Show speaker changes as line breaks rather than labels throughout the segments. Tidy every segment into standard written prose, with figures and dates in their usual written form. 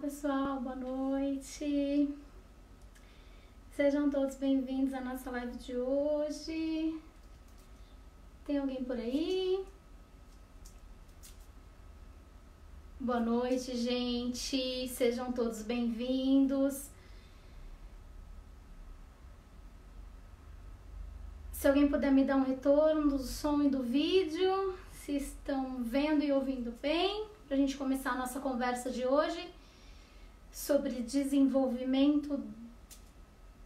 pessoal, boa noite. Sejam todos bem-vindos à nossa live de hoje. Tem alguém por aí? Boa noite, gente. Sejam todos bem-vindos. Se alguém puder me dar um retorno do som e do vídeo, se estão vendo e ouvindo bem, para a gente começar a nossa conversa de hoje sobre desenvolvimento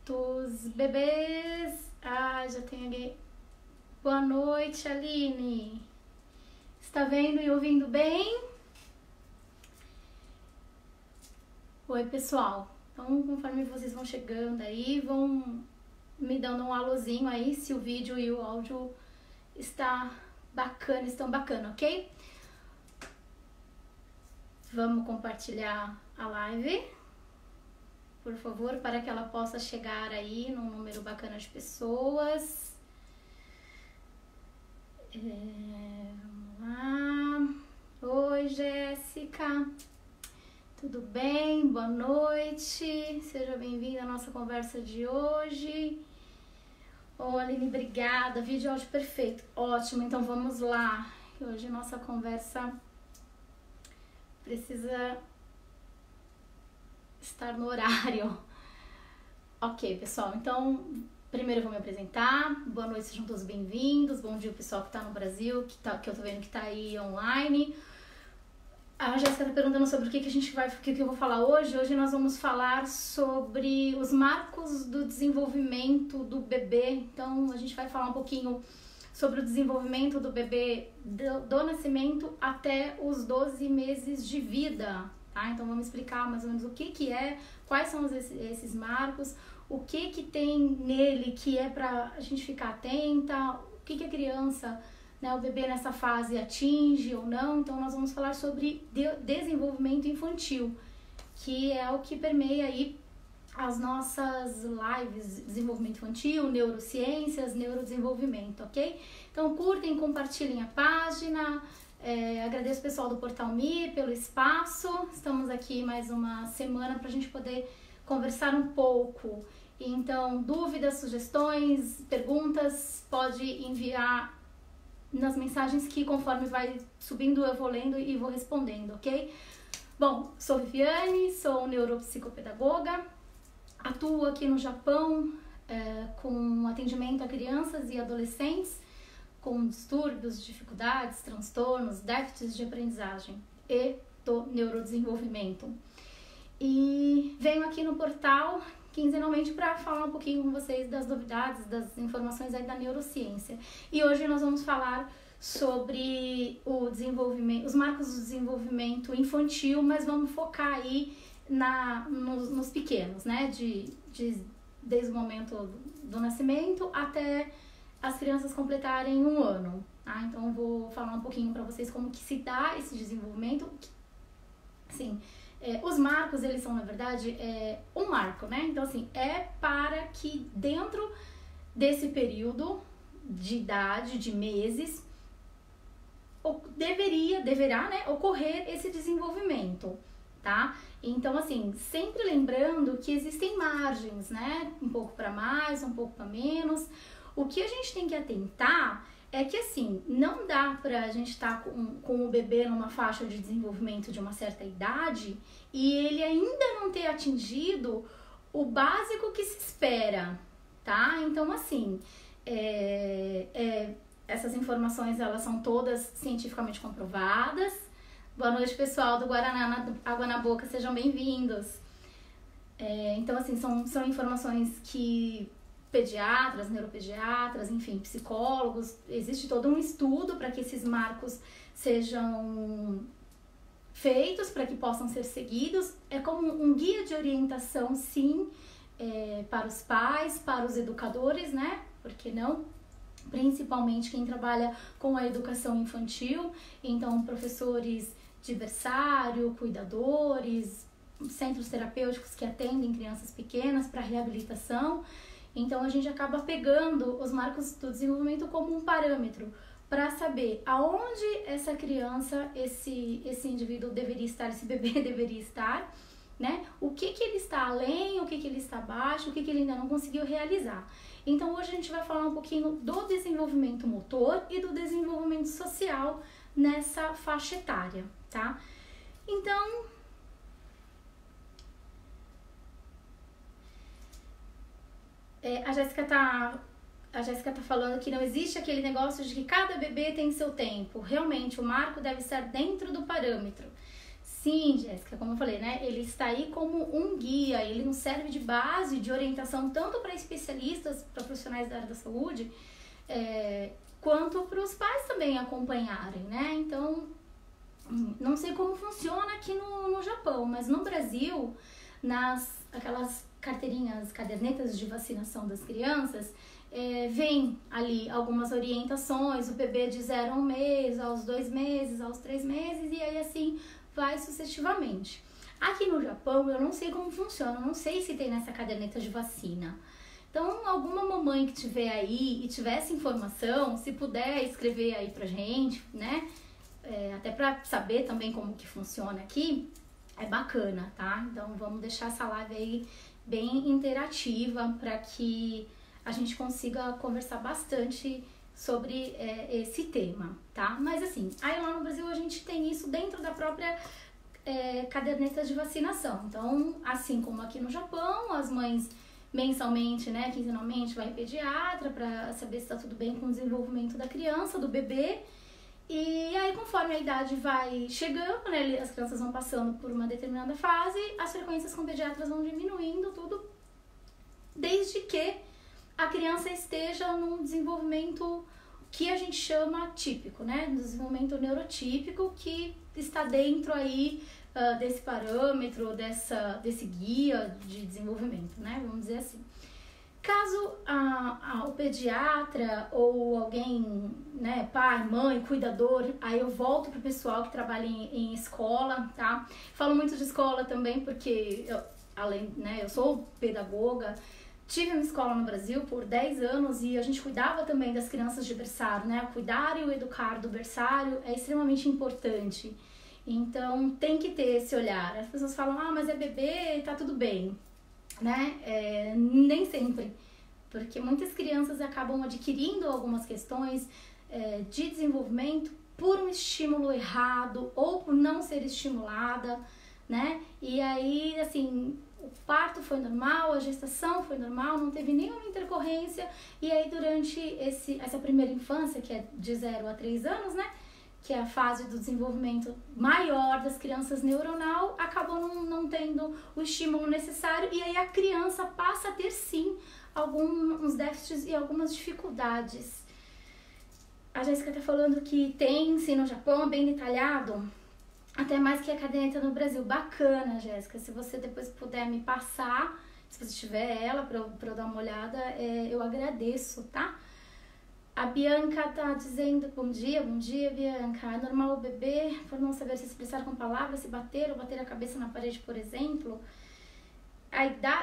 dos bebês. Já tem alguém. Boa noite, Aline. Está vendo e ouvindo bem? Oi, pessoal. Então, conforme vocês vão chegando aí, vão me dando um alôzinho aí se o vídeo e o áudio estão bacana, ok? Vamos compartilhar a live, por favor, para que ela possa chegar aí num número bacana de pessoas. Vamos lá. Oi, Jéssica. Tudo bem? Boa noite. Seja bem-vinda à nossa conversa de hoje. Aline, obrigada. Vídeo áudio perfeito. Ótimo, então vamos lá. Hoje nossa conversa precisa estar no horário. Ok, pessoal. Então, primeiro eu vou me apresentar. Boa noite, sejam todos bem-vindos. Bom dia, pessoal que tá no Brasil, que eu tô vendo que tá aí online. A Jéssica tá perguntando sobre o que eu vou falar hoje. Hoje nós vamos falar sobre os marcos do desenvolvimento do bebê. Então, a gente vai falar um pouquinho sobre o desenvolvimento do bebê do nascimento até os 12 meses de vida, tá? Então, vamos explicar mais ou menos o que é, quais são esses marcos, o que tem nele que é pra gente ficar atenta, o que a criança, né, o bebê nessa fase atinge ou não. Então nós vamos falar sobre desenvolvimento infantil, que é o que permeia aí as nossas lives: desenvolvimento infantil, neurociências, neurodesenvolvimento, ok? Então curtem, compartilhem a página. Agradeço o pessoal do Portal Me pelo espaço. Estamos aqui mais uma semana para a gente poder conversar um pouco. Então, dúvidas, sugestões, perguntas, pode enviar nas mensagens que, conforme vai subindo, eu vou lendo e vou respondendo, ok? Bom, sou Viviane, sou neuropsicopedagoga, atuo aqui no Japão com atendimento a crianças e adolescentes com distúrbios, dificuldades, transtornos, déficits de aprendizagem e do neurodesenvolvimento. E venho aqui no portal quinzenalmente para falar um pouquinho com vocês das novidades, das informações aí da neurociência. E hoje nós vamos falar sobre o desenvolvimento, os marcos do desenvolvimento infantil, mas vamos focar aí nos pequenos, né? Desde o momento do nascimento até as crianças completarem 1 ano. Tá? Então eu vou falar um pouquinho para vocês como que se dá esse desenvolvimento. Sim. Os marcos, eles são, na verdade, um marco, né? Então, assim, para que dentro desse período de idade, de meses, deverá, né, ocorrer esse desenvolvimento, tá? Então, assim, sempre lembrando que existem margens, né? Um pouco para mais, um pouco para menos. O que a gente tem que atentar é que, assim, não dá pra gente estar com o bebê numa faixa de desenvolvimento de uma certa idade e ele ainda não ter atingido o básico que se espera, tá? Então, assim, essas informações, elas são todas cientificamente comprovadas. Boa noite, pessoal do Guaraná Água na Boca, sejam bem-vindos. Então, assim, são informações que pediatras, neuropediatras, enfim, psicólogos, existe todo um estudo para que esses marcos sejam feitos, para que possam ser seguidos. É como um guia de orientação, sim, para os pais, para os educadores, né? Por que não? Principalmente quem trabalha com a educação infantil, então professores de berçário, cuidadores, centros terapêuticos que atendem crianças pequenas para reabilitação. Então, a gente acaba pegando os marcos do desenvolvimento como um parâmetro para saber aonde essa criança, esse indivíduo deveria estar, esse bebê deveria estar, né? O que ele está além, o que ele está abaixo, o que ele ainda não conseguiu realizar. Então hoje a gente vai falar um pouquinho do desenvolvimento motor e do desenvolvimento social nessa faixa etária, tá? Então, a Jéssica tá falando que não existe aquele negócio de que cada bebê tem seu tempo. Realmente, o marco deve estar dentro do parâmetro. Sim, Jéssica, como eu falei, né? Ele está aí como um guia, ele nos serve de base, de orientação, tanto para especialistas, para profissionais da área da saúde, quanto para os pais também acompanharem, né? Então, não sei como funciona aqui no Japão, mas no Brasil, aquelas carteirinhas, cadernetas de vacinação das crianças, vem ali algumas orientações, o bebê de 0 a 1 mês, aos 2 meses, aos 3 meses, e aí assim vai sucessivamente. Aqui no Japão, eu não sei como funciona, não sei se tem nessa caderneta de vacina. Então, alguma mamãe que tiver aí e tiver essa informação, se puder escrever aí pra gente, né? Até pra saber também como que funciona aqui, é bacana, tá? Então, vamos deixar essa live aí bem interativa para que a gente consiga conversar bastante sobre esse tema, tá? Mas assim, aí lá no Brasil a gente tem isso dentro da própria caderneta de vacinação. Então, assim como aqui no Japão, as mães mensalmente, né, quinzenalmente, vai em pediatra para saber se está tudo bem com o desenvolvimento da criança, do bebê. E aí, conforme a idade vai chegando, né, as crianças vão passando por uma determinada fase, as frequências com pediatras vão diminuindo, tudo, desde que a criança esteja num desenvolvimento que a gente chama típico, né, desenvolvimento neurotípico, que está dentro aí desse parâmetro, desse guia de desenvolvimento, né, vamos dizer assim. Caso o pediatra ou alguém, né, pai, mãe, cuidador, aí eu volto pro pessoal que trabalha em escola, tá? Falo muito de escola também porque, eu sou pedagoga, tive uma escola no Brasil por 10 anos e a gente cuidava também das crianças de berçário, né? Cuidar e o educar do berçário é extremamente importante. Então, tem que ter esse olhar. As pessoas falam, mas é bebê, tá tudo bem. Né? Nem sempre, porque muitas crianças acabam adquirindo algumas questões de desenvolvimento por um estímulo errado ou por não ser estimulada, né? E aí, assim, o parto foi normal, a gestação foi normal, não teve nenhuma intercorrência, e aí durante essa primeira infância, que é de 0 a 3 anos, né? Que é a fase do desenvolvimento maior das crianças neuronal, acabou não tendo o estímulo necessário e aí a criança passa a ter sim alguns déficits e algumas dificuldades. A Jéssica está falando que tem sim no Japão, bem detalhado, até mais que a caderneta no Brasil. Bacana, Jéssica, se você depois puder me passar, se você tiver ela para eu dar uma olhada, eu agradeço, tá? A Bianca tá dizendo, bom dia, Bianca. É normal o bebê, por não saber se expressar com palavras, se bater ou bater a cabeça na parede, por exemplo?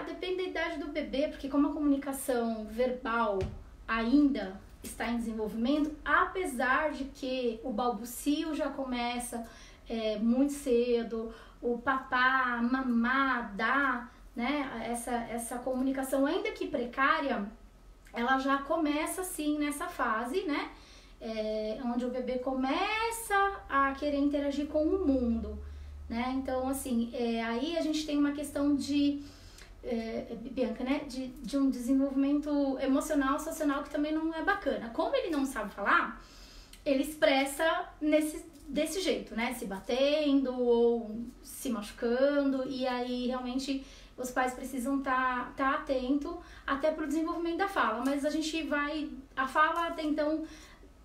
Depende da idade do bebê, porque como a comunicação verbal ainda está em desenvolvimento, apesar de que o balbucio já começa muito cedo, o papá, mamá, dá, né? Essa comunicação, ainda que precária, ela já começa assim nessa fase, né? Onde o bebê começa a querer interagir com o mundo, né? Então, assim, aí a gente tem uma questão de, Bianca, né? De um desenvolvimento emocional, sociocional que também não é bacana. Como ele não sabe falar, ele expressa desse jeito, né? Se batendo ou se machucando, e aí realmente os pais precisam tá atento até pro desenvolvimento da fala, mas a fala até então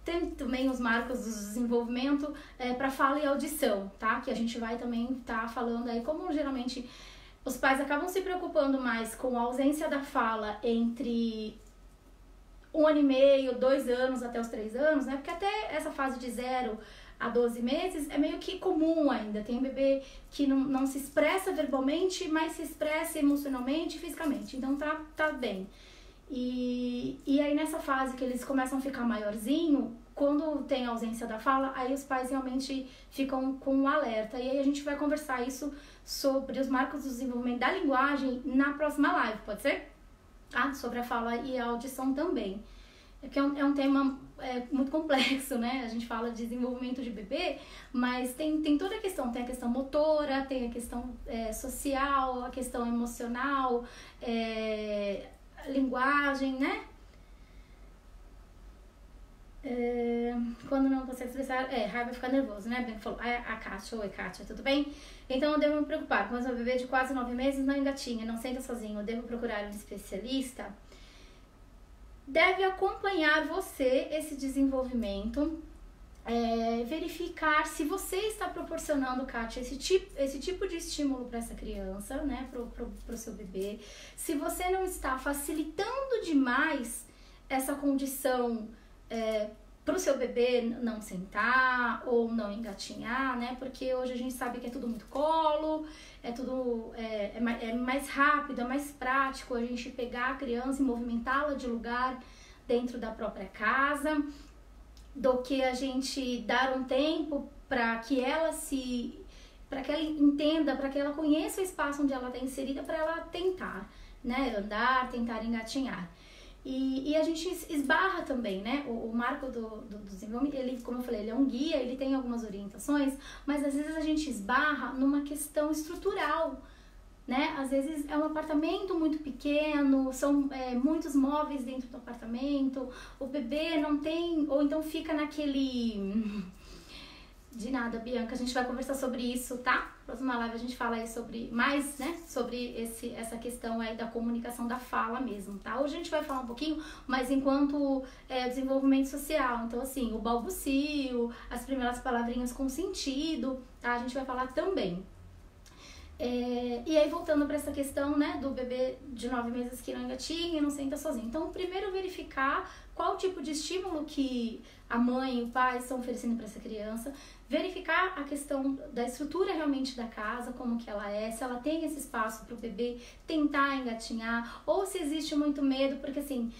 tem também os marcos do desenvolvimento para fala e audição, tá? Que a gente vai também tá falando aí, como geralmente os pais acabam se preocupando mais com a ausência da fala entre 1 ano e meio, 2 anos até os 3 anos, né? Porque até essa fase de 0 a 12 meses é meio que comum ainda. Tem um bebê que não se expressa verbalmente, mas se expressa emocionalmente e fisicamente. Então tá bem. E aí nessa fase que eles começam a ficar maiorzinho, quando tem ausência da fala, aí os pais realmente ficam com um alerta. E aí a gente vai conversar isso sobre os marcos do desenvolvimento da linguagem na próxima live, pode ser? Ah, sobre a fala e a audição também. Porque é um tema muito complexo, né? A gente fala de desenvolvimento de bebê, mas tem toda a questão. Tem a questão motora, tem a questão social, a questão emocional, linguagem, né? Quando não consegue expressar, raiva, ficar nervoso, né? Bem falou, a Kátia, oi Kátia, tudo bem? Então eu devo me preocupar, quando meu bebê de quase 9 meses não engatinha, não senta sozinho, eu devo procurar um especialista? Deve acompanhar você esse desenvolvimento, verificar se você está proporcionando, Kátia, esse tipo de estímulo para essa criança, né, pro seu bebê. Se você não está facilitando demais essa condição para o seu bebê não sentar ou não engatinhar, né? Porque hoje a gente sabe que é tudo muito colo, é mais rápido, é mais prático a gente pegar a criança e movimentá-la de lugar dentro da própria casa, do que a gente dar um tempo para que ela entenda, para que ela conheça o espaço onde ela está inserida, para ela tentar, né? Andar, tentar engatinhar. E a gente esbarra também, né? O marco do desenvolvimento, ele, como eu falei, ele é um guia, ele tem algumas orientações, mas às vezes a gente esbarra numa questão estrutural, né? Às vezes é um apartamento muito pequeno, são muitos móveis dentro do apartamento, o bebê não tem, ou então fica naquele... De nada, Bianca, a gente vai conversar sobre isso, tá? Próxima live a gente fala aí sobre mais, né? Sobre essa questão aí da comunicação da fala mesmo, tá? Hoje a gente vai falar um pouquinho, mas enquanto desenvolvimento social. Então, assim, o balbucio, as primeiras palavrinhas com sentido, tá? A gente vai falar também. E aí, voltando para essa questão, né, do bebê de 9 meses que não engatinha e não senta sozinho. Então, primeiro verificar qual tipo de estímulo que a mãe e o pai estão oferecendo para essa criança, verificar a questão da estrutura realmente da casa, como que ela é, se ela tem esse espaço para o bebê tentar engatinhar, ou se existe muito medo, porque assim,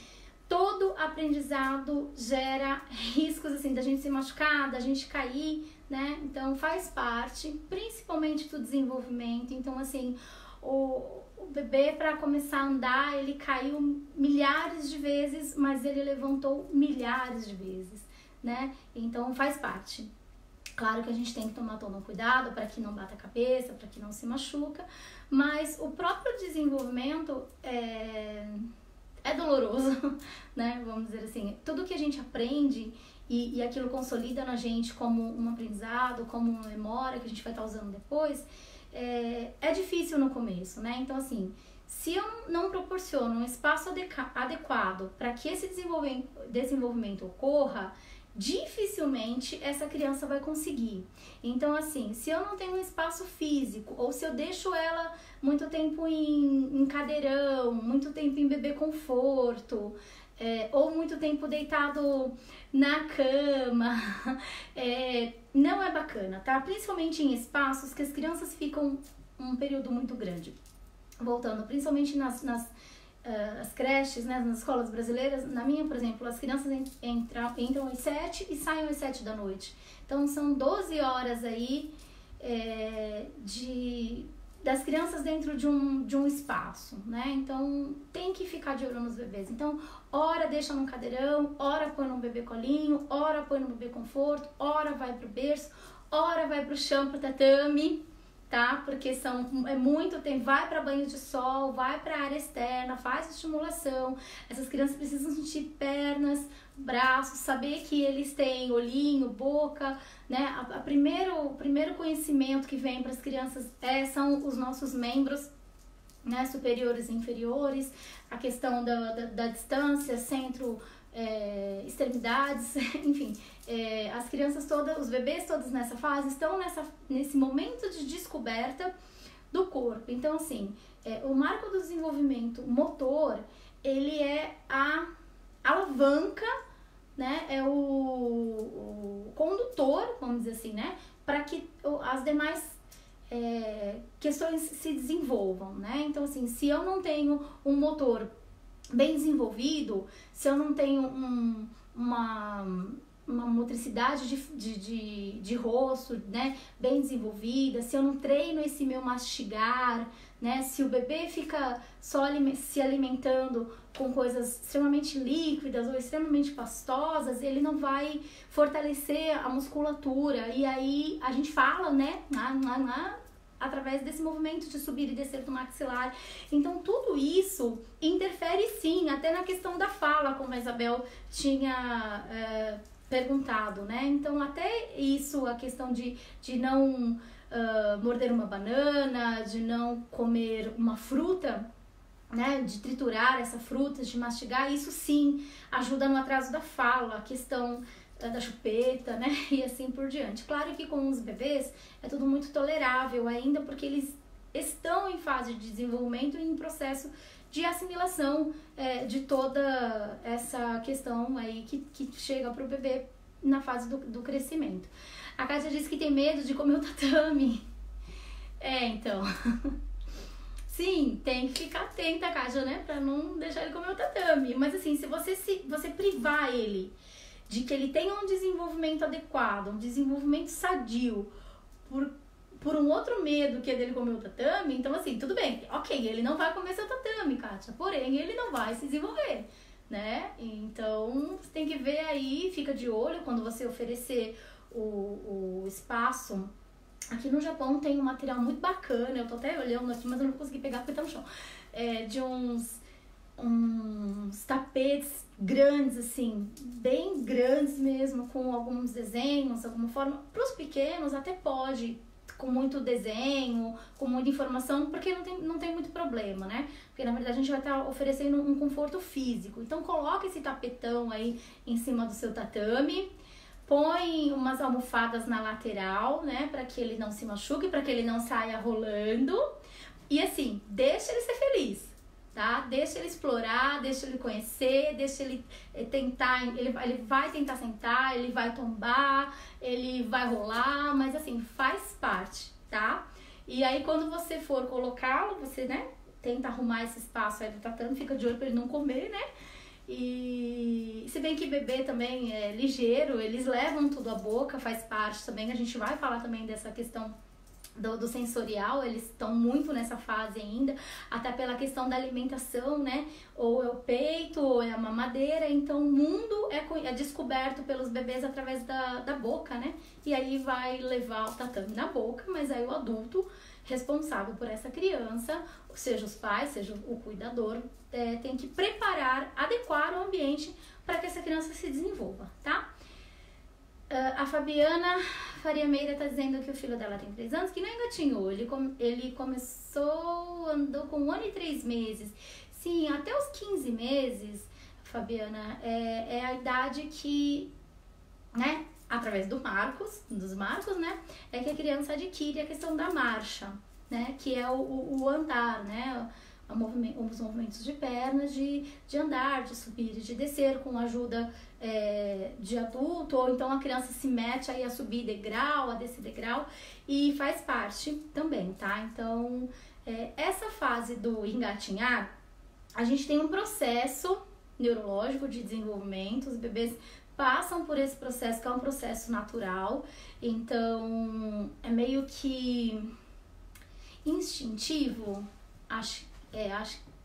todo aprendizado gera riscos, assim, da gente se machucar, da gente cair, né? Então faz parte, principalmente do desenvolvimento. Então, assim, o bebê, para começar a andar, ele caiu milhares de vezes, mas ele levantou milhares de vezes, né? Então faz parte. Claro que a gente tem que tomar todo um cuidado para que não bata a cabeça, para que não se machuca, mas o próprio desenvolvimento é doloroso, né? Vamos dizer assim, tudo que a gente aprende e aquilo consolida na gente como um aprendizado, como uma memória que a gente vai estar usando depois, é difícil no começo, né? Então, assim, se eu não proporciono um espaço adequado para que esse desenvolvimento ocorra, dificilmente essa criança vai conseguir. Então, assim, se eu não tenho um espaço físico, ou se eu deixo ela muito tempo em cadeirão, muito tempo em bebê conforto, ou muito tempo deitado na cama, não é bacana, tá? Principalmente em espaços que as crianças ficam um período muito grande. Voltando, principalmente nas as creches, né, nas escolas brasileiras, na minha, por exemplo, as crianças entram às 7 e saem às 7 da noite. Então, são 12 horas aí das crianças dentro de um espaço, né? Então, tem que ficar de olho nos bebês. Então, ora deixa num cadeirão, ora põe num bebê colinho, ora põe no bebê conforto, ora vai pro berço, ora vai pro chão, pro tatame, tá? Porque é muito tempo, vai para banho de sol, vai para a área externa, faz estimulação. Essas crianças precisam sentir pernas, braços, saber que eles têm olhinho, boca, né? O primeiro conhecimento que vem para as crianças são os nossos membros, né? Superiores e inferiores, a questão da distância, centro, extremidades, enfim, as crianças todas, os bebês todos nessa fase estão nesse momento de descoberta do corpo. Então, assim, o marco do desenvolvimento motor, ele é a alavanca, né, é o condutor, vamos dizer assim, né, para que as demais questões se desenvolvam, né? Então, assim, se eu não tenho um motor bem desenvolvido, se eu não tenho uma uma motricidade de rosto, né, bem desenvolvida, se eu não treino esse meu mastigar, né, se o bebê fica só se alimentando com coisas extremamente líquidas ou extremamente pastosas, ele não vai fortalecer a musculatura. E aí a gente fala, né, através desse movimento de subir e descer do maxilar. Então tudo isso interfere sim, até na questão da fala, como a Isabel tinha perguntado, né? Então até isso, a questão de não morder uma banana, de não comer uma fruta, né, de triturar essa fruta, de mastigar, isso sim ajuda no atraso da fala, a questão da chupeta, né, e assim por diante. Claro que com os bebês é tudo muito tolerável ainda, porque eles estão em fase de desenvolvimento e em processo de assimilação de toda essa questão aí que chega pro bebê na fase do crescimento. A Kátia disse que tem medo de comer o tatame. Então... Sim, tem que ficar atenta, Kátia, né? Pra não deixar ele comer o tatame. Mas assim, se você privar ele de que ele tenha um desenvolvimento adequado, um desenvolvimento sadio, por um outro medo que é dele comer o tatame, então assim, tudo bem. Ok, ele não vai comer seu tatame, Kátia. Porém, ele não vai se desenvolver, né? Então, você tem que ver aí, fica de olho quando você oferecer o espaço. Aqui no Japão tem um material muito bacana, eu tô até olhando aqui, mas eu não vou conseguir pegar porque tá no chão. De uns tapetes grandes, assim, bem grandes mesmo, com alguns desenhos, alguma forma. Para os pequenos até pode, com muito desenho, com muita informação, porque não tem muito problema, né? Porque na verdade a gente vai estar oferecendo um conforto físico. Então coloca esse tapetão aí em cima do seu tatame. Põe umas almofadas na lateral, né, para que ele não se machuque, para que ele não saia rolando. E assim, deixa ele ser feliz, tá? Deixa ele explorar, deixa ele conhecer, deixa ele tentar, ele vai tentar sentar, ele vai tombar, ele vai rolar, mas assim, faz parte, tá? E aí quando você for colocá-lo, você, né, tenta arrumar esse espaço aí do tatame, fica de olho para ele não comer, né? E se bem que bebê também é ligeiro, eles levam tudo à boca, faz parte também, a gente vai falar também dessa questão do sensorial, eles estão muito nessa fase ainda, até pela questão da alimentação, né? Ou é o peito, ou é a mamadeira, então o mundo é descoberto pelos bebês através da boca, né? E aí vai levar o tatame na boca, mas aí o adulto responsável por essa criança, seja os pais, seja o cuidador, tem que preparar, adequar o ambiente para que essa criança se desenvolva, tá? A Fabiana Faria Meira tá dizendo que o filho dela tem 3 anos, que não engatinhou, ele começou, andou com 1 ano e 3 meses. Sim, até os 15 meses, Fabiana, é a idade que, né, através dos marcos, né, é que a criança adquire a questão da marcha, né, que é o andar, né, os movimentos de pernas, de andar, de subir e de descer com a ajuda de adulto, ou então a criança se mete aí a subir degrau, a descer degrau, e faz parte também, tá? Então, essa fase do engatinhar, a gente tem um processo neurológico de desenvolvimento, os bebês passam por esse processo, que é um processo natural, então é meio que instintivo, acho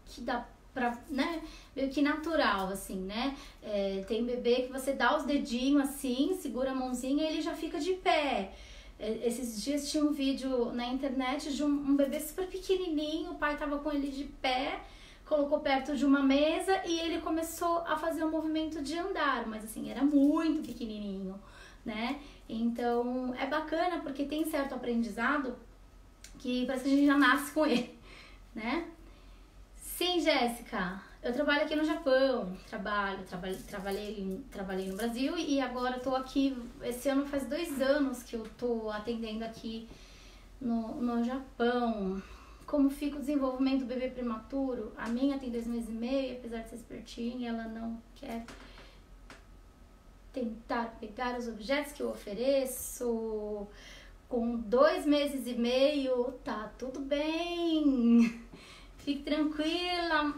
que dá pra, né, meio que natural, assim, né, tem bebê que você dá os dedinhos assim, segura a mãozinha e ele já fica de pé. Esses dias tinha um vídeo na internet de um bebê super pequenininho, o pai tava com ele de pé, colocou perto de uma mesa e ele começou a fazer um movimento de andar, mas assim, era muito pequenininho, né, então é bacana porque tem certo aprendizado que parece que a gente já nasce com ele, né. Sim, Jéssica, eu trabalho aqui no Japão, trabalhei no Brasil e agora tô aqui, esse ano faz 2 anos que eu tô atendendo aqui no Japão. Como fica o desenvolvimento do bebê prematuro? A minha tem 2 meses e meio, apesar de ser espertinha, ela não quer tentar pegar os objetos que eu ofereço. Com 2 meses e meio, tá tudo bem. Fique tranquila,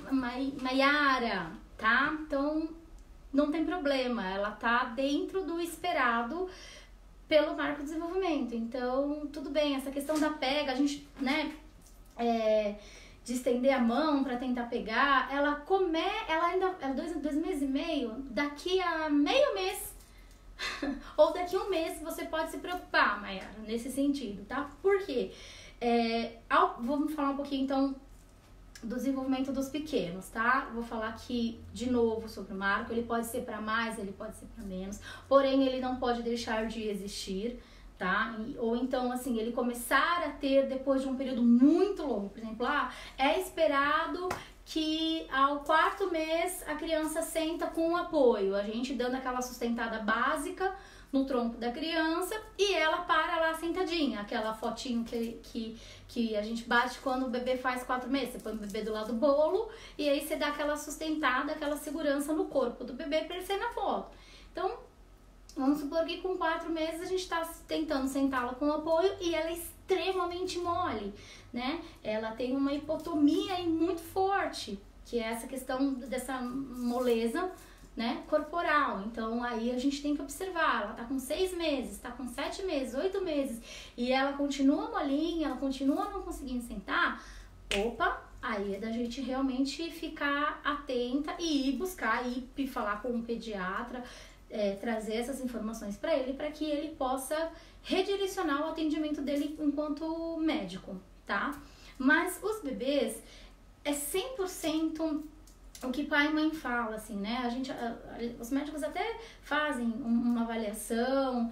Maiara, tá? Então, não tem problema, ela tá dentro do esperado pelo marco de desenvolvimento. Então, tudo bem, essa questão da pega, a gente, né, de estender a mão para tentar pegar, ela ainda é 2 meses e meio, daqui a meio mês ou daqui a um mês você pode se preocupar, Mayara, nesse sentido, tá? Por quê? Vamos falar um pouquinho então do desenvolvimento dos pequenos, tá? Vou falar aqui de novo sobre o marco. Ele pode ser para mais, ele pode ser para menos, porém ele não pode deixar de existir, tá? Ou então, assim, ele começar a ter depois de um período muito longo. Por exemplo, é esperado que ao 4º mês a criança senta com apoio, a gente dando aquela sustentada básica no tronco da criança e ela para lá sentadinha, aquela fotinho que a gente bate quando o bebê faz 4 meses, você põe o bebê do lado do bolo e aí você dá aquela sustentada, aquela segurança no corpo do bebê para ele ser na foto. Então, vamos supor que com 4 meses a gente está tentando sentá-la com apoio e ela é extremamente mole, né? Ela tem uma hipotomia aí muito forte, que é essa questão dessa moleza, né, corporal. Então aí a gente tem que observar, ela tá com 6 meses, tá com 7 meses, 8 meses e ela continua molinha, ela continua não conseguindo sentar, aí é da gente realmente ficar atenta e ir buscar, ir falar com um pediatra, trazer essas informações para que ele possa redirecionar o atendimento dele enquanto médico, tá? Mas os bebês é 100% o que pai e mãe fala, assim, né? Os médicos até fazem uma avaliação,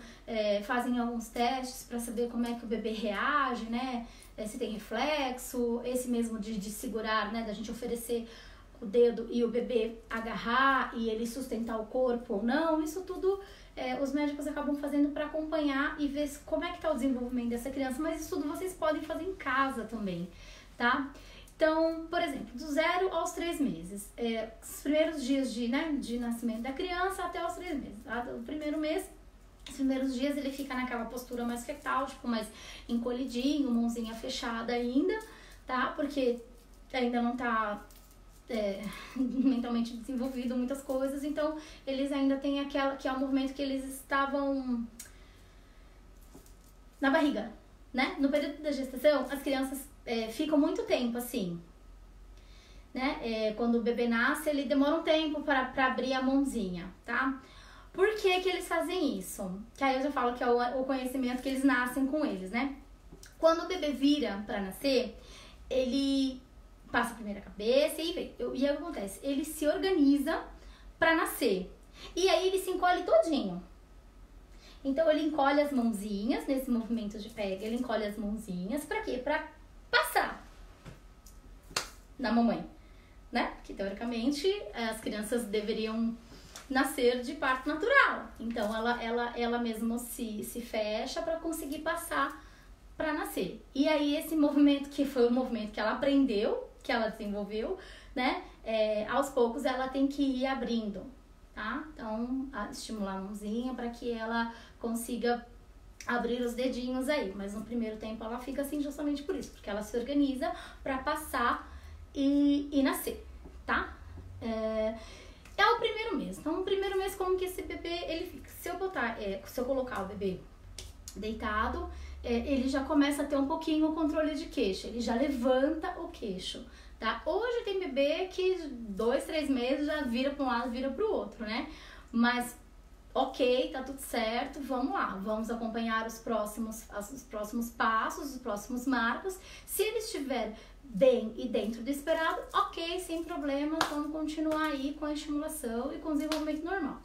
fazem alguns testes para saber como é que o bebê reage, né? Se tem reflexo, esse mesmo de segurar, né? Da gente oferecer o dedo e o bebê agarrar e ele sustentar o corpo ou não. Isso tudo os médicos acabam fazendo para acompanhar e ver como é que tá o desenvolvimento dessa criança. Mas isso tudo vocês podem fazer em casa também, tá? Então, por exemplo, do 0 aos 3 meses, os primeiros dias de nascimento da criança até os 3 meses. Tá? O primeiro mês, os primeiros dias ele fica naquela postura mais fetal, tipo mais encolhidinho, mãozinha fechada ainda, tá? Porque ainda não tá mentalmente desenvolvido muitas coisas, então eles ainda têm aquela que é o movimento que eles estavam na barriga, né? No período da gestação, as crianças ficam muito tempo assim, né? Quando o bebê nasce, ele demora um tempo para abrir a mãozinha, tá? Por que que eles fazem isso? Que aí eu já falo que é o conhecimento que eles nascem com eles, né? Quando o bebê vira para nascer, ele passa a primeira cabeça e vem. E o que acontece? Ele se organiza para nascer. E aí ele se encolhe todinho. Então ele encolhe as mãozinhas, nesse movimento de pega, ele encolhe as mãozinhas, pra quê? Pra passar na mamãe, né? Que teoricamente as crianças deveriam nascer de parto natural. Então ela mesma se fecha pra conseguir passar pra nascer. E aí esse movimento, que foi o movimento que ela aprendeu, que ela desenvolveu, né? Aos poucos ela tem que ir abrindo, tá? Então, estimular a mãozinha para que ela consiga abrir os dedinhos aí. Mas no primeiro tempo ela fica assim justamente por isso, porque ela se organiza para passar e nascer, tá? É o primeiro mês. Então, no primeiro mês, como que esse bebê, ele fica? Se eu colocar o bebê deitado, ele já começa a ter um pouquinho o controle de queixo, ele já levanta o queixo, tá? Hoje tem bebê que 2, 3 meses já vira para um lado, vira para o outro, né? Mas, ok, tá tudo certo, vamos lá, vamos acompanhar os próximos passos, os próximos marcos. Se ele estiver bem e dentro do esperado, ok, sem problema, vamos continuar aí com a estimulação e com o desenvolvimento normal.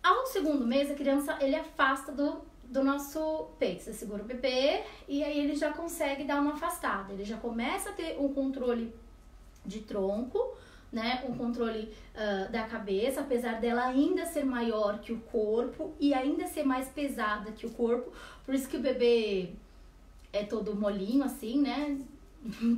Ao segundo mês, a criança, ele afasta do nosso peito, você segura o bebê e aí ele já consegue dar uma afastada, ele já começa a ter um controle de tronco, né, um controle da cabeça, apesar dela ainda ser maior que o corpo e ainda ser mais pesada que o corpo, por isso que o bebê é todo molinho assim, né,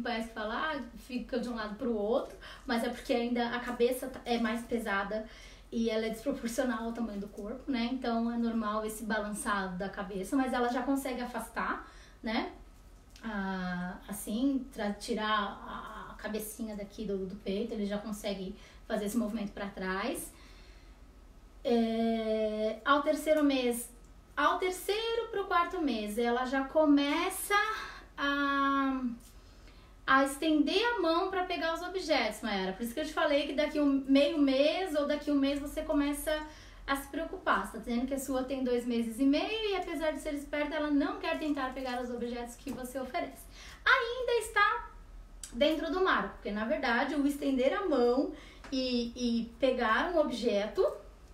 parece falar, fica de um lado pro outro, mas é porque ainda a cabeça é mais pesada e ela é desproporcional ao tamanho do corpo, né? Então é normal esse balançado da cabeça, mas ela já consegue afastar, né? Assim, tirar a cabecinha daqui do peito, ele já consegue fazer esse movimento para trás. Ao terceiro para o quarto mês, ela já começa a estender a mão para pegar os objetos, Mayara. Por isso que eu te falei que daqui meio mês ou daqui um mês você começa a se preocupar. Você tá dizendo que a sua tem 2 meses e meio e apesar de ser esperta, ela não quer tentar pegar os objetos que você oferece. Ainda está dentro do marco, porque na verdade o estender a mão e pegar um objeto,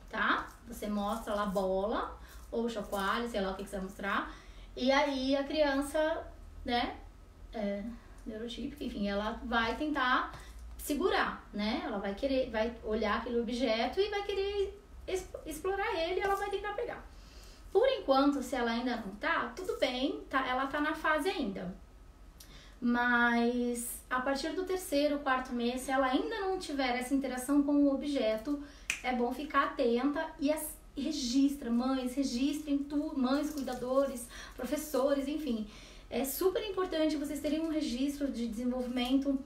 tá? Você mostra lá bola ou chocalho, sei lá o que você vai mostrar. E aí a criança, né, neurotípica, enfim, ela vai tentar segurar, né? Ela vai olhar aquele objeto e vai querer explorar ele, ela vai tentar pegar. Por enquanto, se ela ainda não tá, tudo bem, ela tá na fase ainda. Mas a partir do 3º, 4º mês, se ela ainda não tiver essa interação com o objeto, é bom ficar atenta e registrem tudo, mães, cuidadores, professores, enfim. É super importante vocês terem um registro de desenvolvimento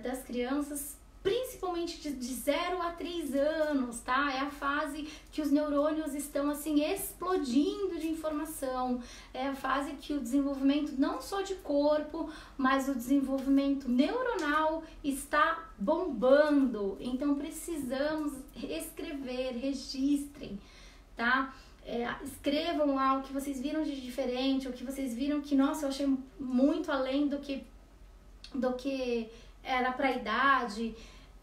das crianças, principalmente de 0 a 3 anos, tá? É a fase que os neurônios estão, assim, explodindo de informação. É a fase que o desenvolvimento, não só de corpo, mas o desenvolvimento neuronal está bombando. Então, precisamos escrever, registrem, tá? Escrevam lá o que vocês viram de diferente, o que vocês viram que, nossa, eu achei muito além do que era para a idade.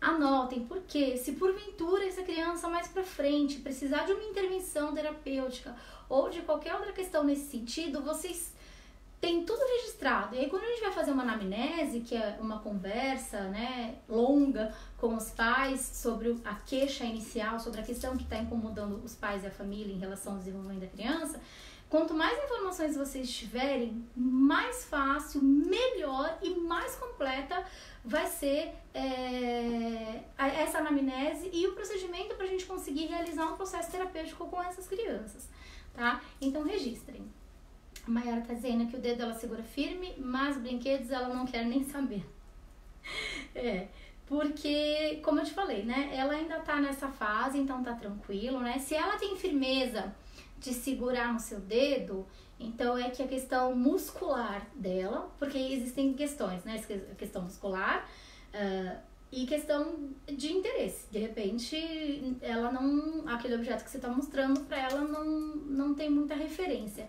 Anotem, porque se porventura essa criança mais pra frente precisar de uma intervenção terapêutica ou de qualquer outra questão nesse sentido, vocês têm tudo registrado. E aí quando a gente vai fazer uma anamnese, que é uma conversa, né, longa com os pais sobre a queixa inicial, sobre a questão que está incomodando os pais e a família em relação ao desenvolvimento da criança, quanto mais informações vocês tiverem, mais fácil, melhor e mais completa vai ser essa anamnese e o procedimento para a gente conseguir realizar um processo terapêutico com essas crianças, tá? Então, registrem. A Mayara tá dizendo que o dedo ela segura firme, mas brinquedos ela não quer nem saber. Porque, como eu te falei, né? Ela ainda tá nessa fase, então tá tranquilo, né? Se ela tem firmeza de segurar no seu dedo, então é que a questão muscular dela, porque existem questões, né? Questão muscular e questão de interesse. De repente, ela não, aquele objeto que você está mostrando para ela não tem muita referência.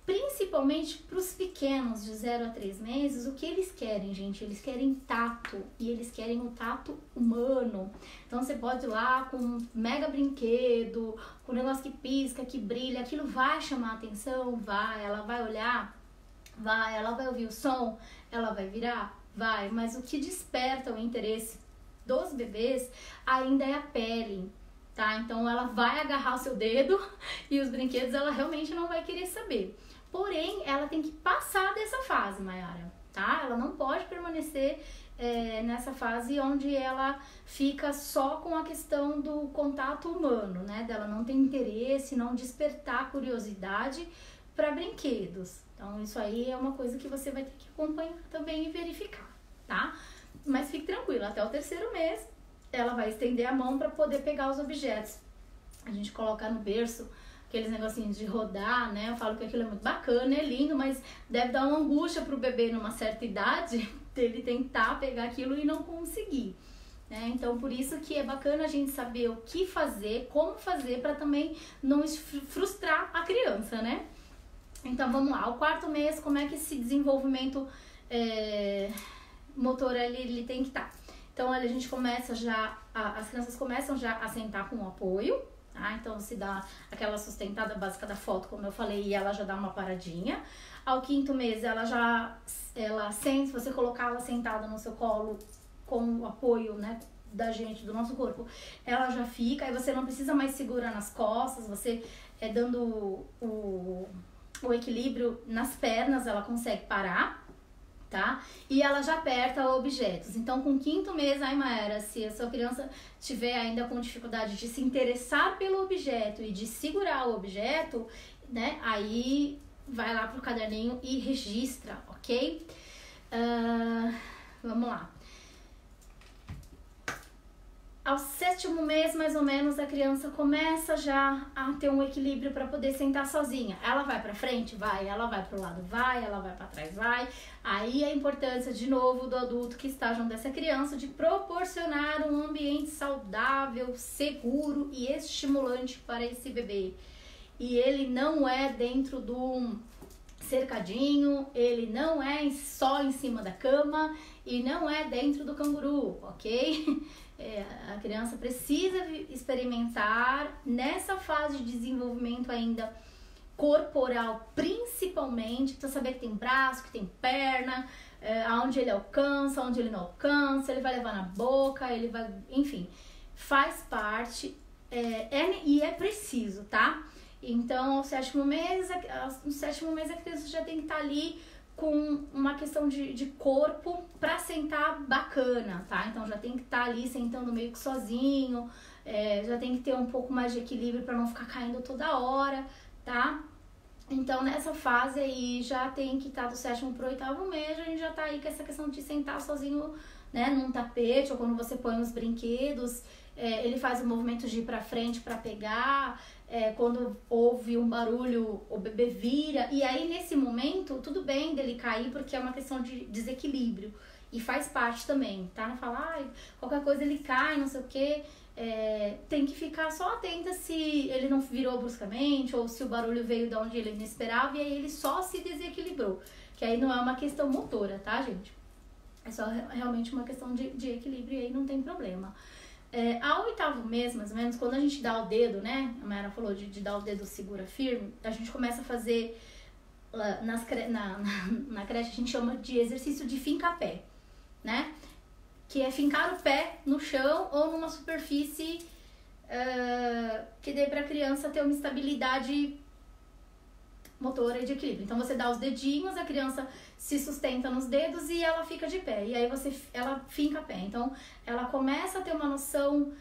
Principalmente para os pequenos de 0 a 3 meses, o que eles querem, gente? Eles querem tato e eles querem o tato humano. Então você pode ir lá com um mega brinquedo, com um negócio que pisca, que brilha, aquilo vai chamar a atenção? Vai, ela vai olhar, vai, ela vai ouvir o som, ela vai virar, vai. Mas o que desperta o interesse dos bebês ainda é a pele, tá? Então ela vai agarrar o seu dedo e os brinquedos ela realmente não vai querer saber. Porém, ela tem que passar dessa fase, Mayara, tá? Ela não pode permanecer nessa fase onde ela fica só com a questão do contato humano, né? Dela não ter interesse, não despertar curiosidade para brinquedos. Então, isso aí é uma coisa que você vai ter que acompanhar também e verificar, tá? Mas fique tranquila, até o 3º mês, ela vai estender a mão para poder pegar os objetos. A gente coloca no berço aqueles negocinhos de rodar, né? Eu falo que aquilo é muito bacana, é lindo, mas deve dar uma angústia pro bebê numa certa idade dele tentar pegar aquilo e não conseguir, né? Então, por isso que é bacana a gente saber o que fazer, como fazer, para também não frustrar a criança, né? Então, vamos lá. O 4º mês, como é que esse desenvolvimento motor ele tem que estar? Então, a gente começa já, as crianças começam já a sentar com apoio, tá? Então, se dá aquela sustentada básica da foto, como eu falei, e ela já dá uma paradinha. Ao 5º mês, ela sente, se você colocar ela sentada no seu colo com o apoio, né, da gente, do nosso corpo, ela já fica, aí você não precisa mais segurar nas costas, você dando o equilíbrio nas pernas, ela consegue parar, tá? E ela já aperta objetos. Então, com o 5º mês, aí, Mayara, se a sua criança tiver ainda com dificuldade de se interessar pelo objeto e de segurar o objeto, né, aí vai lá pro caderninho e registra, ok? Vamos lá. Ao 7º mês, mais ou menos, a criança começa já a ter um equilíbrio para poder sentar sozinha. Ela vai para frente? Vai. Ela vai para o lado? Vai. Ela vai para trás? Vai. Aí a importância, de novo, do adulto que está junto dessa criança de proporcionar um ambiente saudável, seguro e estimulante para esse bebê. E ele não é dentro do cercadinho, ele não é só em cima da cama e não é dentro do canguru, ok? A criança precisa experimentar nessa fase de desenvolvimento ainda corporal, principalmente, precisa saber que tem braço, que tem perna, aonde ele alcança, onde ele não alcança, ele vai levar na boca, ele vai, enfim, faz parte, e é preciso, tá? Então, aos 7º mês, a criança já tem que estar ali com uma questão de corpo para sentar bacana, tá? Então já tem que estar ali sentando meio que sozinho, já tem que ter um pouco mais de equilíbrio para não ficar caindo toda hora, tá? Então nessa fase aí já tem que estar do 7º pro 8º mês, a gente já tá aí com essa questão de sentar sozinho, né, num tapete, ou quando você põe os brinquedos, ele faz o movimento de ir pra frente para pegar. Quando ouve um barulho, o bebê vira, e aí nesse momento tudo bem dele cair, porque é uma questão de desequilíbrio e faz parte também, tá? Não fala, qualquer coisa ele cai, não sei o que, tem que ficar só atenta se ele não virou bruscamente ou se o barulho veio de onde ele não esperava e aí ele só se desequilibrou, que aí não é uma questão motora, tá, gente? É só realmente uma questão de equilíbrio e aí não tem problema. Ao 8º mês, mais ou menos, quando a gente dá o dedo, né? A Mayara falou de dar o dedo segura firme, a gente começa a fazer na creche, a gente chama de exercício de finca-pé, né? Que é fincar o pé no chão ou numa superfície que dê pra criança ter uma estabilidade motora e de equilíbrio. Então você dá os dedinhos, a criança se sustenta nos dedos e ela fica de pé. E aí ela finca pé. Então ela começa a ter uma noção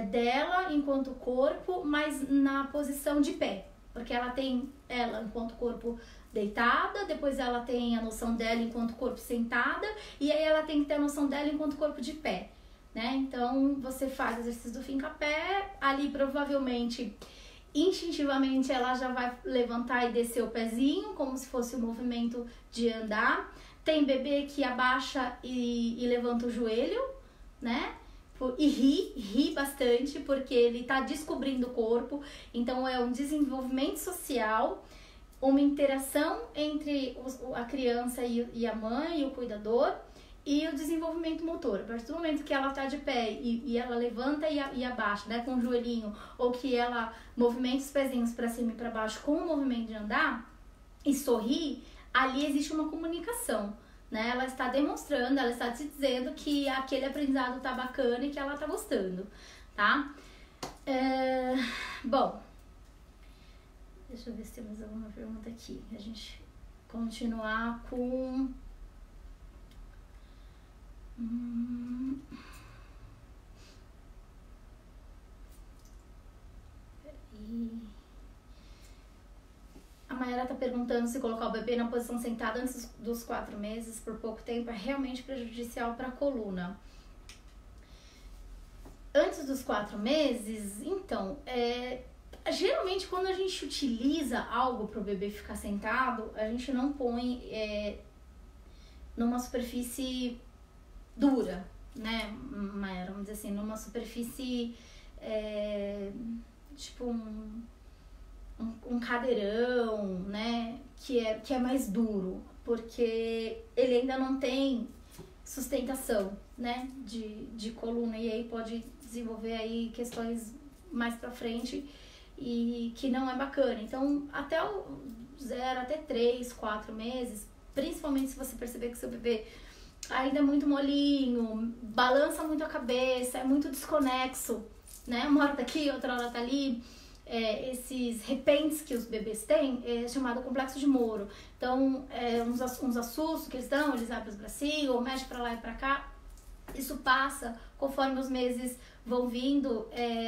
dela enquanto corpo, mas na posição de pé. Porque ela tem ela enquanto corpo deitada, depois ela tem a noção dela enquanto corpo sentada, e aí ela tem que ter a noção dela enquanto corpo de pé, né? Então você faz o exercício do finca-pé, ali provavelmente instintivamente ela já vai levantar e descer o pezinho, como se fosse o movimento de andar. Tem bebê que abaixa e levanta o joelho, né? E ri bastante, porque ele tá descobrindo o corpo. Então é um desenvolvimento social, uma interação entre a criança e a mãe e o cuidador, e o desenvolvimento motor. A partir do momento que ela tá de pé e ela levanta e abaixa, né, com o joelhinho, ou que ela movimenta os pezinhos para cima e para baixo com o movimento de andar e sorri, ali existe uma comunicação, né? Ela está demonstrando, ela está te dizendo que aquele aprendizado tá bacana e que ela tá gostando, tá? Bom, deixa eu ver se tem mais alguma pergunta aqui. A gente continuar com... A Mayara tá perguntando se colocar o bebê na posição sentada antes dos 4 meses por pouco tempo é realmente prejudicial para a coluna. Antes dos 4 meses, então, geralmente quando a gente utiliza algo para o bebê ficar sentado, a gente não põe numa superfície dura, né, Mayara? Vamos dizer assim, numa superfície tipo um cadeirão, né, que é mais duro, porque ele ainda não tem sustentação, né, de coluna, e aí pode desenvolver aí questões mais pra frente e que não é bacana. Então, até o 0 até 3, 4 meses, principalmente se você perceber que seu bebê ainda é muito molinho, balança muito a cabeça, é muito desconexo, né, uma hora tá aqui, outra hora tá ali, esses repentes que os bebês têm é chamado complexo de Moro. Então, uns assustos que eles dão, eles abrem os bracinhos ou mexem pra lá e pra cá. Isso passa, conforme os meses vão vindo,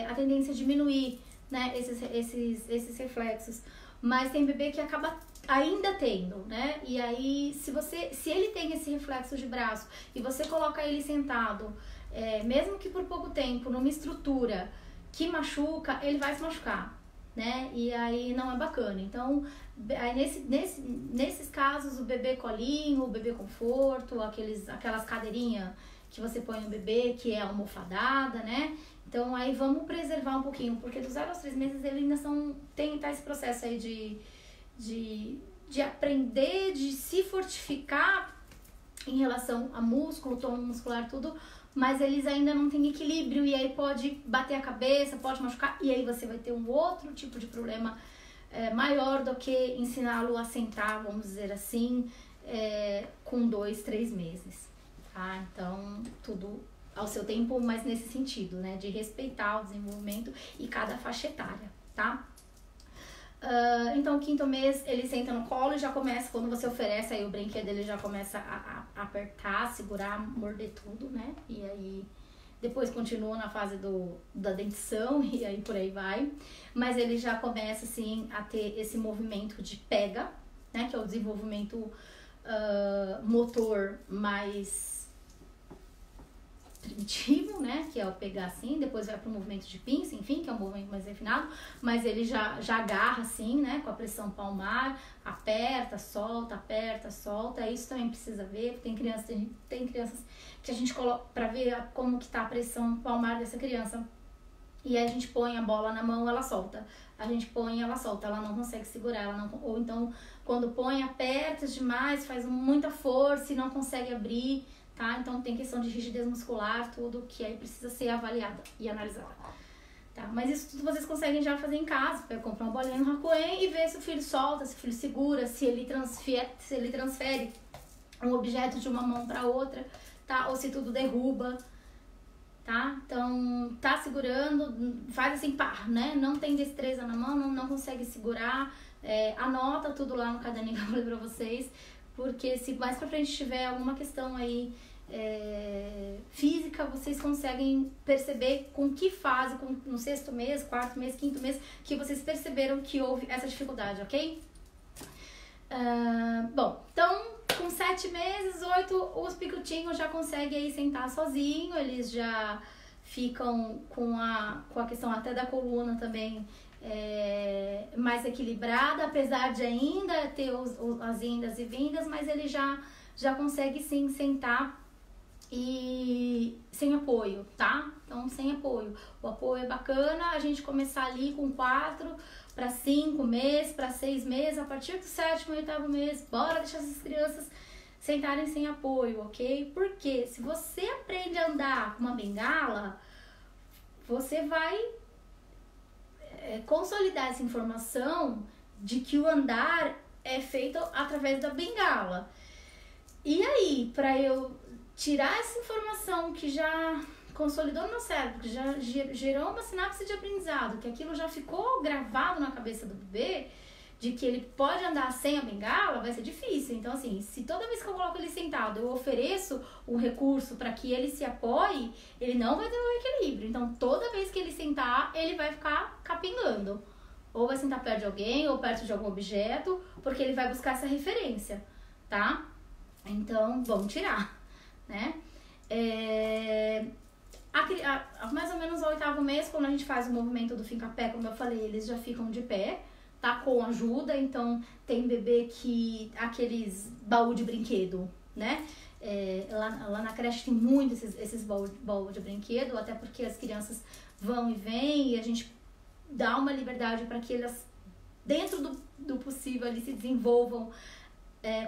a tendência é diminuir, né, esses reflexos. Mas tem bebê que acaba ainda tendo, né? E aí, se ele tem esse reflexo de braço e você coloca ele sentado mesmo que por pouco tempo, numa estrutura que machuca, ele vai se machucar, né? E aí não é bacana. Então, aí nesses casos, o bebê colinho, o bebê conforto, aquelas cadeirinhas que você põe no bebê, que é almofadada, né? Então, aí vamos preservar um pouquinho, porque dos 0 aos 3 meses ele ainda tá esse processo aí de aprender, de se fortificar em relação a músculo, tônus muscular, tudo, mas eles ainda não têm equilíbrio e aí pode bater a cabeça, pode machucar, e aí você vai ter um outro tipo de problema maior do que ensiná-lo a sentar, vamos dizer assim, com 2, 3 meses, tá? Então, tudo ao seu tempo, mas nesse sentido, né, de respeitar o desenvolvimento e cada faixa etária, tá? Então, o 5º mês ele senta no colo e já começa, quando você oferece aí o brinquedo, ele já começa a apertar, segurar, morder tudo, né? E aí depois continua na fase da dentição e aí por aí vai. Mas ele já começa assim a ter esse movimento de pega, né? Que é o desenvolvimento motor mais primitivo, né, que é o pegar assim, depois vai pro movimento de pinça, enfim, que é um movimento mais refinado, mas ele já agarra assim, né, com a pressão palmar, aperta, solta, isso também precisa ver, tem crianças que a gente coloca pra ver como que tá a pressão palmar dessa criança, e aí a gente põe a bola na mão, ela solta, ela não consegue segurar, ou então, quando põe, aperta demais, faz muita força e não consegue abrir, tá? Então tem questão de rigidez muscular, tudo que aí precisa ser avaliada e analisada, tá? Mas isso tudo vocês conseguem já fazer em casa, vai comprar uma bolinha no Hakuen e ver se o filho solta, se o filho segura, se ele transfere um objeto de uma mão para outra, tá? Ou se tudo derruba, tá? Então tá segurando, faz assim, pá, né? Não tem destreza na mão, não consegue segurar, anota tudo lá no caderninho que eu falei pra vocês, porque se mais pra frente tiver alguma questão aí física, vocês conseguem perceber com que fase, no 6º mês, 4º mês, 5º mês, que vocês perceberam que houve essa dificuldade, ok? Bom, então com 7 meses, 8, os picotinhos já conseguem aí sentar sozinho, eles já ficam com a questão até da coluna também mais equilibrada, apesar de ainda ter as indas e vindas, mas ele já consegue sim sentar e sem apoio, tá? Então, sem apoio. O apoio é bacana, a gente começar ali com 4 para 5 meses, para 6 meses, a partir do 7º e 8º mês, bora deixar essas crianças sentarem sem apoio, ok? Porque se você aprende a andar com uma bengala, você vai consolidar essa informação de que o andar é feito através da bengala. E aí, para eu tirar essa informação que já consolidou no meu cérebro, que já gerou uma sinapse de aprendizado, que aquilo já ficou gravado na cabeça do bebê, de que ele pode andar sem a bengala, vai ser difícil. Então, assim, se toda vez que eu coloco ele sentado, eu ofereço um recurso para que ele se apoie, ele não vai ter um equilíbrio. Então, toda vez que ele sentar, ele vai ficar capengando. Ou vai sentar perto de alguém, ou perto de algum objeto, porque ele vai buscar essa referência, tá? Então, vamos tirar, né? Mais ou menos ao 8º mês, quando a gente faz o movimento do fincapé, como eu falei, eles já ficam de pé, tá? Com ajuda. Então, tem bebê que... aqueles baú de brinquedo, né? Lá na creche tem muito esses baú de brinquedo, até porque as crianças vão e vêm e a gente dá uma liberdade para que elas, dentro do possível, ali, se desenvolvam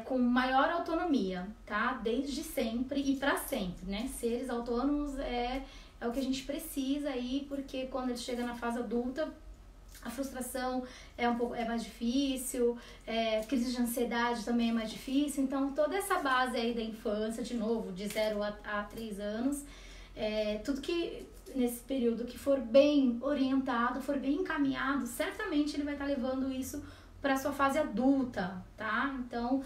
com maior autonomia, tá? Desde sempre e para sempre, né? Seres autônomos é o que a gente precisa aí, porque quando eles chegam na fase adulta, a frustração é mais difícil, crise de ansiedade também é mais difícil. Então, toda essa base aí da infância, de novo, de 0 a 3 anos, tudo que nesse período que for bem orientado, for bem encaminhado, certamente ele vai estar levando isso para sua fase adulta, tá? Então,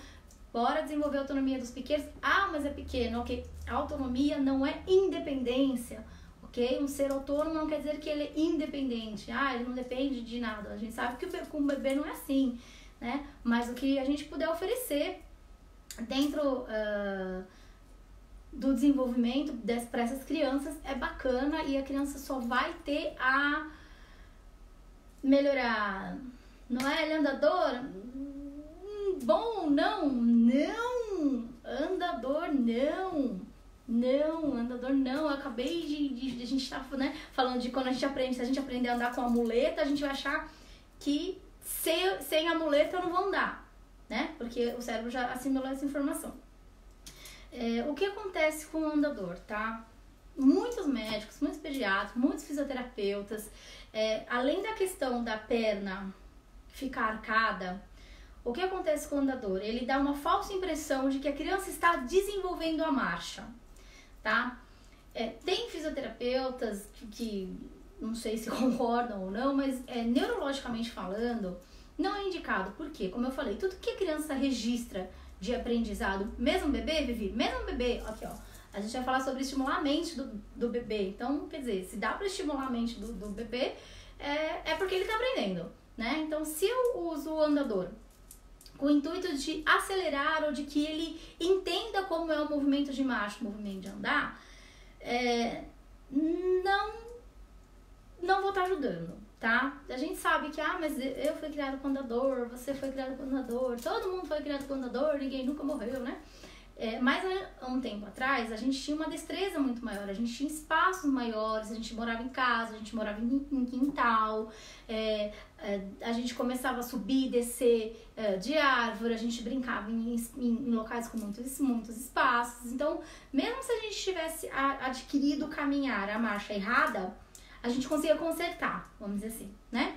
bora desenvolver a autonomia dos pequenos. Ah, mas é pequeno, ok? A autonomia não é independência, ok? Um ser autônomo não quer dizer que ele é independente. Ah, ele não depende de nada. A gente sabe que com o bebê não é assim, né? Mas o que a gente puder oferecer dentro do desenvolvimento para essas crianças é bacana e a criança só vai ter a melhorar. Não é? Ele é andador? Bom, não. Andador, não. Não, andador não. Eu acabei de a gente tá, né, falando de quando a gente aprende, se a gente aprender a andar com a muleta, a gente vai achar que sem a muleta eu não vou andar, né? Porque o cérebro já assimilou essa informação. O que acontece com o andador, tá? Muitos médicos, muitos pediatras, muitos fisioterapeutas, além da questão da perna ficar arcada, o que acontece com o andador? Ele dá uma falsa impressão de que a criança está desenvolvendo a marcha, tá? Tem fisioterapeutas que não sei se concordam ou não, mas neurologicamente falando, não é indicado. Por quê? Como eu falei, tudo que a criança registra de aprendizado, mesmo bebê, Vivi, mesmo bebê, aqui ó, a gente vai falar sobre estimular a mente do bebê. Então, quer dizer, se dá para estimular a mente do bebê, é porque ele está aprendendo, né? Então, se eu uso o andador com o intuito de acelerar ou de que ele entenda como é o movimento de marcha, o movimento de andar, não vou estar ajudando, tá? A gente sabe que, mas eu fui criado com andador, você foi criado com andador, todo mundo foi criado com andador, ninguém nunca morreu, né? Mas há um tempo atrás, a gente tinha uma destreza muito maior, a gente tinha espaços maiores, a gente morava em casa, a gente morava em quintal, a gente começava a subir e descer de árvore, a gente brincava em locais com muitos espaços. Então, mesmo se a gente tivesse adquirido caminhar a marcha errada, a gente conseguia consertar, vamos dizer assim, né?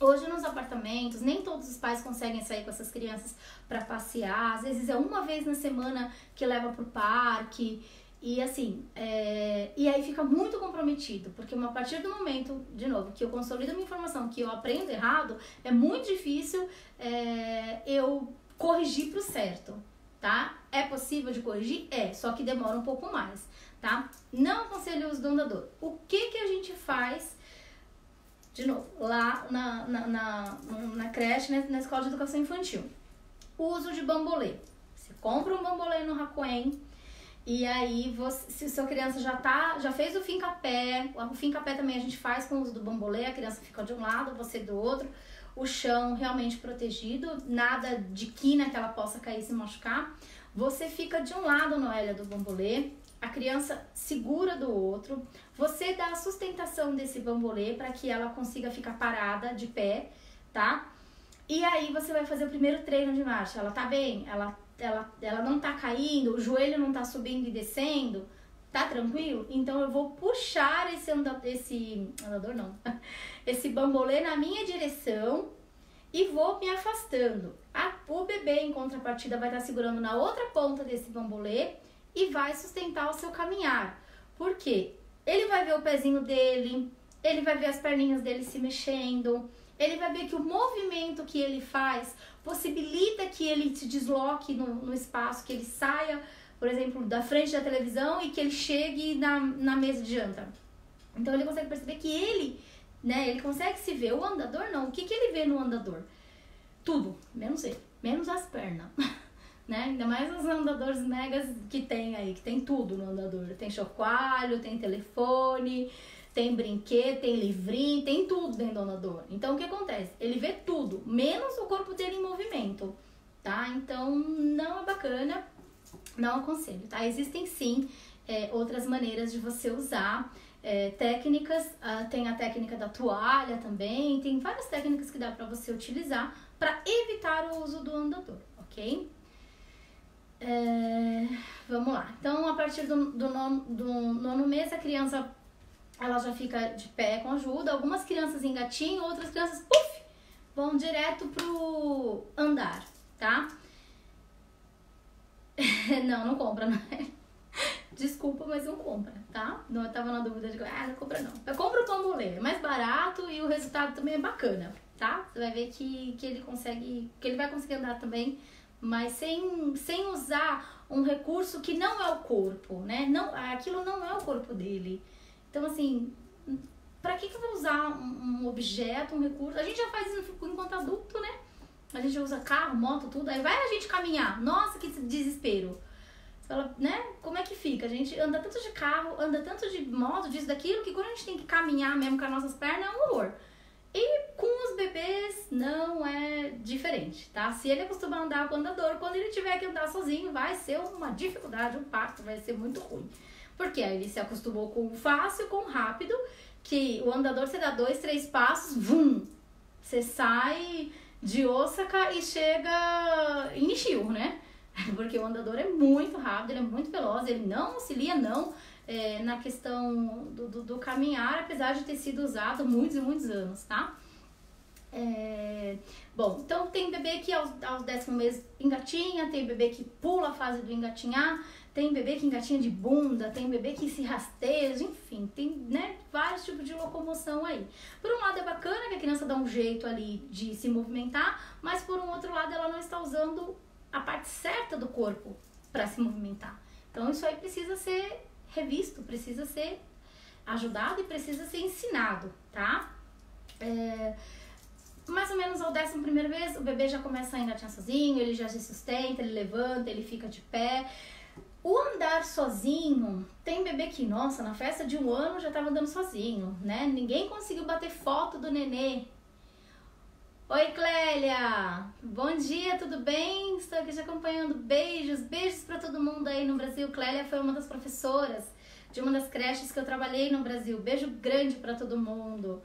Hoje nos apartamentos, nem todos os pais conseguem sair com essas crianças para passear. Às vezes é uma vez na semana que leva pro parque. E assim, e aí fica muito comprometido. Porque a partir do momento, de novo, que eu consolido uma informação que eu aprendo errado, é muito difícil eu corrigir pro certo, tá? É possível de corrigir? Só que demora um pouco mais, tá? Não aconselho o uso do andador. O que a gente faz... De novo, lá na creche, né, na escola de educação infantil. O uso de bambolê. Você compra um bambolê no Rakuen e aí, se a sua criança já fez o fincapé, o fincapé também a gente faz com o uso do bambolê, a criança fica de um lado, você do outro, o chão realmente protegido, nada de quina que ela possa cair e se machucar. Você fica de um lado, Noélia, do bambolê, a criança segura do outro, você dá a sustentação desse bambolê para que ela consiga ficar parada, de pé, tá? E aí você vai fazer o primeiro treino de marcha. Ela tá bem? Ela não tá caindo? O joelho não tá subindo e descendo? Tá tranquilo? Então eu vou puxar esse bambolê na minha direção e vou me afastando. O bebê, em contrapartida, vai estar segurando na outra ponta desse bambolê e vai sustentar o seu caminhar. Por quê? Ele vai ver o pezinho dele, ele vai ver as perninhas dele se mexendo, ele vai ver que o movimento que ele faz possibilita que ele se desloque no espaço, que ele saia, por exemplo, da frente da televisão e que ele chegue na mesa de janta. Então ele consegue perceber que ele consegue se ver. O andador não. O que ele vê no andador? Tudo, menos ele, menos as pernas. Né? Ainda mais os andadores megas que tem aí, que tem tudo no andador. Tem chocalho, tem telefone, tem brinquedo, tem livrinho, tem tudo dentro do andador. Então, o que acontece? Ele vê tudo, menos o corpo dele em movimento, tá? Então, não é bacana, não aconselho, tá? Existem, sim, outras maneiras de você usar técnicas. Tem a técnica da toalha também, tem várias técnicas que dá pra você utilizar para evitar o uso do andador, ok? Vamos lá. Então, a partir do nono mês, a criança ela já fica de pé com ajuda. Algumas crianças engatinham, outras crianças vão direto pro andar, tá? Não compra, não é? Desculpa, mas não compra, tá? Não, eu tava na dúvida de não compra não. Eu compro o bambolê, é mais barato e o resultado também é bacana, tá? Você vai ver que ele vai conseguir andar também, mas sem usar um recurso que não é o corpo, né? Aquilo não é o corpo dele. Então, assim, pra que eu vou usar um objeto, um recurso? A gente já faz isso enquanto adulto, né? A gente usa carro, moto, tudo. Aí vai a gente caminhar. Nossa, que desespero. Fala, né? Como é que fica? A gente anda tanto de carro, anda tanto de moto, disso, daquilo, que quando a gente tem que caminhar mesmo com as nossas pernas é um horror. E com os bebês não é diferente, tá? Se ele acostuma a andar com o andador, quando ele tiver que andar sozinho, vai ser uma dificuldade, um parto, vai ser muito ruim. Porque aí ele se acostumou com o fácil, com o rápido, que o andador você dá 2, 3 passos, vum! Você sai de Osaka e chega em Nishio, né? Porque o andador é muito rápido, ele é muito veloz, ele não auxilia, na questão do caminhar, apesar de ter sido usado muitos e muitos anos, tá? Bom, então tem bebê que aos 10º mês engatinha, tem bebê que pula a fase do engatinhar, tem bebê que engatinha de bunda, tem bebê que se rasteja, enfim, tem, né, vários tipos de locomoção aí. Por um lado é bacana que a criança dá um jeito ali de se movimentar, mas por um outro lado ela não está usando a parte certa do corpo para se movimentar. Então isso aí precisa ser revisto, precisa ser ajudado e precisa ser ensinado, tá? Mais ou menos ao 11º mês o bebê já começa a engatinhar sozinho, ele já se sustenta, ele levanta, ele fica de pé. O andar sozinho, tem bebê que, nossa, na festa de 1 ano já tava andando sozinho, né? Ninguém conseguiu bater foto do nenê. Oi, Clélia! Bom dia, tudo bem? Estou aqui te acompanhando. Beijos pra todo mundo aí no Brasil. Clélia foi uma das professoras de uma das creches que eu trabalhei no Brasil. Beijo grande pra todo mundo.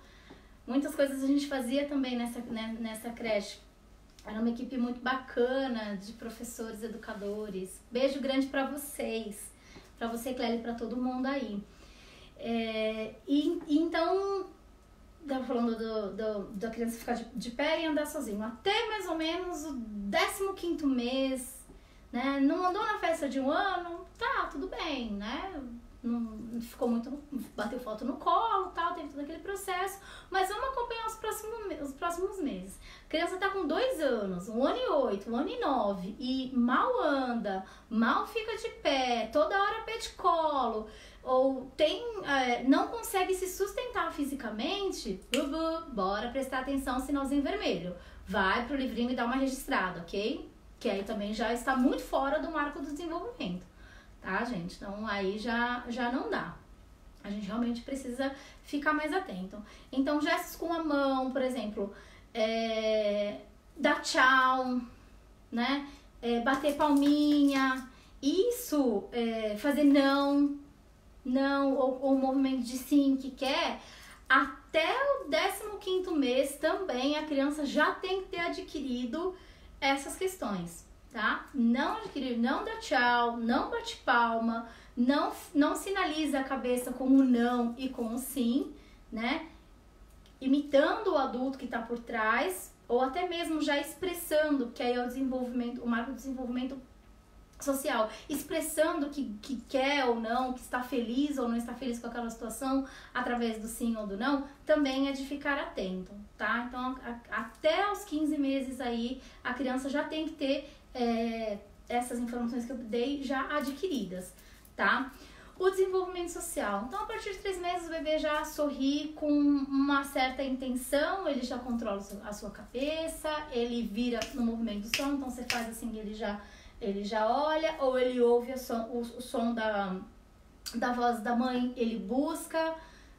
Muitas coisas a gente fazia também nessa creche. Era uma equipe muito bacana de professores, educadores. Beijo grande pra vocês. Pra você, Clélia, e pra todo mundo aí. Então, estava falando da criança ficar de pé e andar sozinho. Até mais ou menos o 15º mês, né? Não andou na festa de 1 ano, tá, tudo bem, né? Não ficou muito, bateu foto no colo, tal, teve todo aquele processo, mas vamos acompanhar os próximos meses. A criança tá com 2 anos, 1 ano e 8, 1 ano e 9 e mal anda, mal fica de pé, toda hora pé de colo, ou não consegue se sustentar fisicamente, bora prestar atenção, sinalzinho vermelho. Vai pro livrinho e dá uma registrada, ok? Que aí também já está muito fora do marco do desenvolvimento. Tá, gente? Então, aí já não dá. A gente realmente precisa ficar mais atento. Então, gestos com a mão, por exemplo, dar tchau, né? Bater palminha. Isso, fazer não, ou movimento de sim que quer. Até o 15º mês também a criança já tem que ter adquirido essas questões. Tá? Não adquirir, não dá tchau, não bate palma, não sinaliza a cabeça com o não e com o sim, né? Imitando o adulto que está por trás, ou até mesmo já expressando, que aí é o marco do desenvolvimento social, expressando que quer ou não, que está feliz ou não está feliz com aquela situação, através do sim ou do não, também é de ficar atento, tá? Então, até os 15 meses aí, a criança já tem que ter essas informações que eu dei já adquiridas, tá? O desenvolvimento social. Então, a partir de 3 meses, o bebê já sorri com uma certa intenção, ele já controla a sua cabeça, ele vira no movimento do som, então você faz assim, ele já olha, ou ele ouve o som da voz da mãe, ele busca,